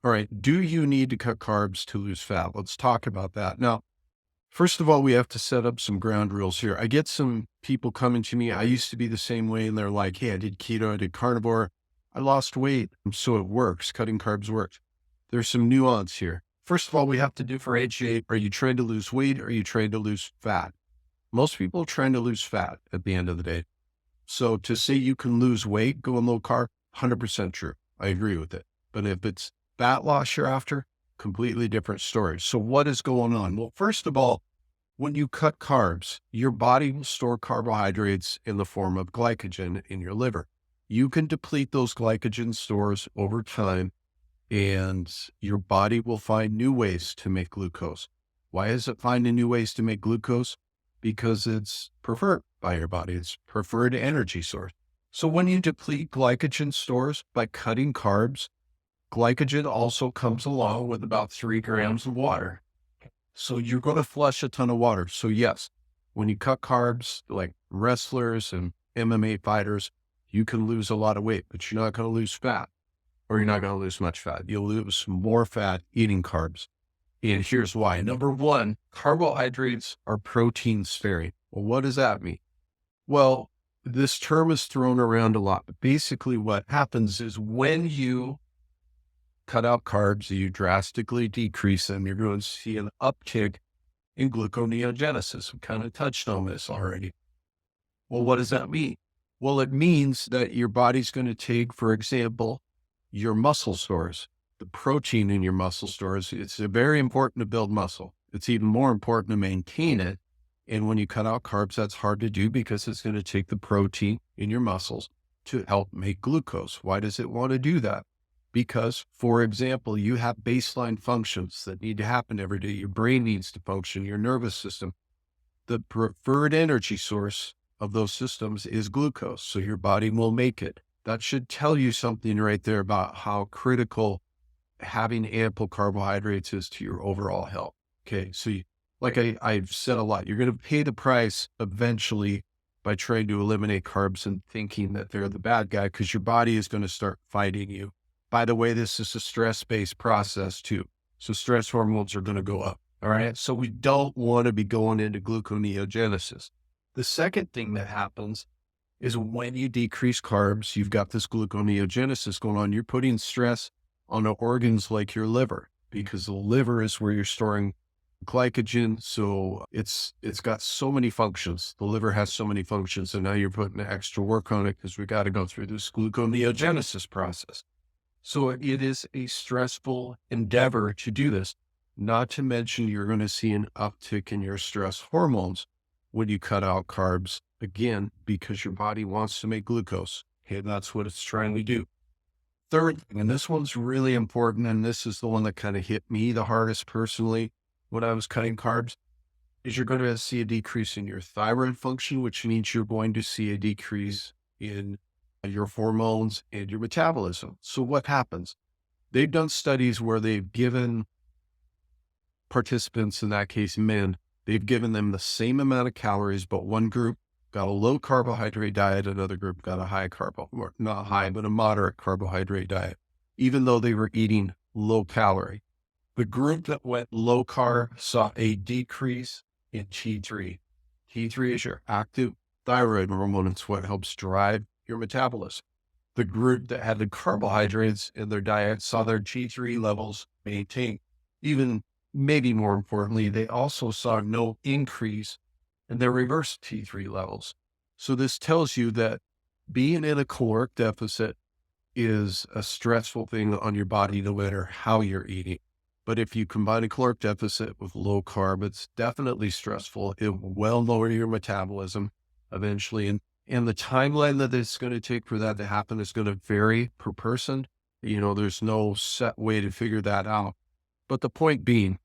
All right. Do you need to cut carbs to lose fat? Let's talk about that. Now, first of all, we have to set up some ground rules here. I get some people coming to me. I used to be the same way, and they're like, hey, I did keto, I did carnivore, I lost weight. So it works. Cutting carbs works. There's some nuance here. First of all, we have to differentiate. Are you trying to lose weight? Or are you trying to lose fat? Most people are trying to lose fat at the end of the day. So to say you can lose weight going low carb, 100% true. I agree with it. But if it's fat loss you're after, completely different story. So what is going on? Well, first of all, when you cut carbs, your body will store carbohydrates in the form of glycogen in your liver. You can deplete those glycogen stores over time, and your body will find new ways to make glucose. Why is it finding new ways to make glucose? Because it's preferred by your body. It's preferred energy source. So when you deplete glycogen stores by cutting carbs, glycogen also comes along with about 3 grams of water. So you're going to flush a ton of water. So yes, when you cut carbs, like wrestlers and MMA fighters, you can lose a lot of weight, but you're not going to lose fat, or you're not going to lose much fat. You'll lose more fat eating carbs. And here's why. Number one, carbohydrates are protein sparing. Well, what does that mean? Well, this term is thrown around a lot, but basically what happens is when you cut out carbs, you drastically decrease them, you're going to see an uptick in gluconeogenesis. We kind of touched on this already. Well, what does that mean? Well, it means that your body's going to take, for example, your muscle stores, the protein in your muscle stores. It's very important to build muscle. It's even more important to maintain it. And when you cut out carbs, that's hard to do because it's going to take the protein in your muscles to help make glucose. Why does it want to do that? Because, for example, you have baseline functions that need to happen every day. Your brain needs to function, your nervous system. The preferred energy source of those systems is glucose. So your body will make it. That should tell you something right there about how critical having ample carbohydrates is to your overall health. Okay. So I've said a lot, you're going to pay the price eventually by trying to eliminate carbs and thinking that they're the bad guy, because your body is going to start fighting you. By the way, this is a stress-based process too. So stress hormones are going to go up. All right. So we don't want to be going into gluconeogenesis. The second thing that happens is when you decrease carbs, you've got this gluconeogenesis going on. You're putting stress on the organs like your liver, because the liver is where you're storing glycogen. So it's got so many functions. The liver has so many functions. And now you're putting extra work on it because we got to go through this gluconeogenesis process. So it is a stressful endeavor to do this, not to mention you're going to see an uptick in your stress hormones when you cut out carbs, again, because your body wants to make glucose. Okay, that's what it's trying to do. Third thing, and this one's really important, and this is the one that kind of hit me the hardest personally when I was cutting carbs, is you're going to see a decrease in your thyroid function, which means you're going to see a decrease in your hormones and your metabolism. So what happens? They've done studies where they've given participants, in that case, men, they've given them the same amount of calories, but one group got a low carbohydrate diet, another group got a high or not high, but a moderate carbohydrate diet, even though they were eating low calorie. The group that went low carb saw a decrease in T3. T3 is your active thyroid hormone. It's what helps drive your metabolism. The group that had the carbohydrates in their diet saw their T3 levels maintain. Even maybe more importantly, they also saw no increase in their reverse T3 levels. So this tells you that being in a caloric deficit is a stressful thing on your body, no matter how you're eating. But if you combine a caloric deficit with low carb, it's definitely stressful. It will lower your metabolism eventually. And the timeline that it's going to take for that to happen is going to vary per person. There's no set way to figure that out. But the point being,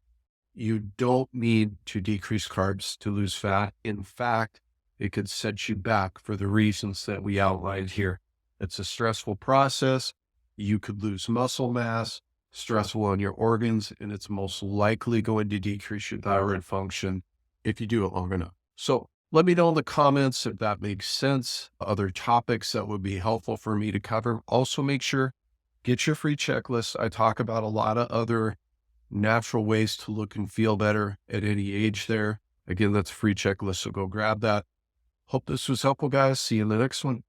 you don't need to decrease carbs to lose fat. In fact, it could set you back for the reasons that we outlined here. It's a stressful process. You could lose muscle mass, stressful on your organs, and it's most likely going to decrease your thyroid function if you do it long enough. So let me know in the comments if that makes sense. Other topics that would be helpful for me to cover. Also make sure Get your free checklist. I talk about a lot of other natural ways to look and feel better at any age there. Again, that's a free checklist, so go grab that. Hope this was helpful, guys. See you in the next one.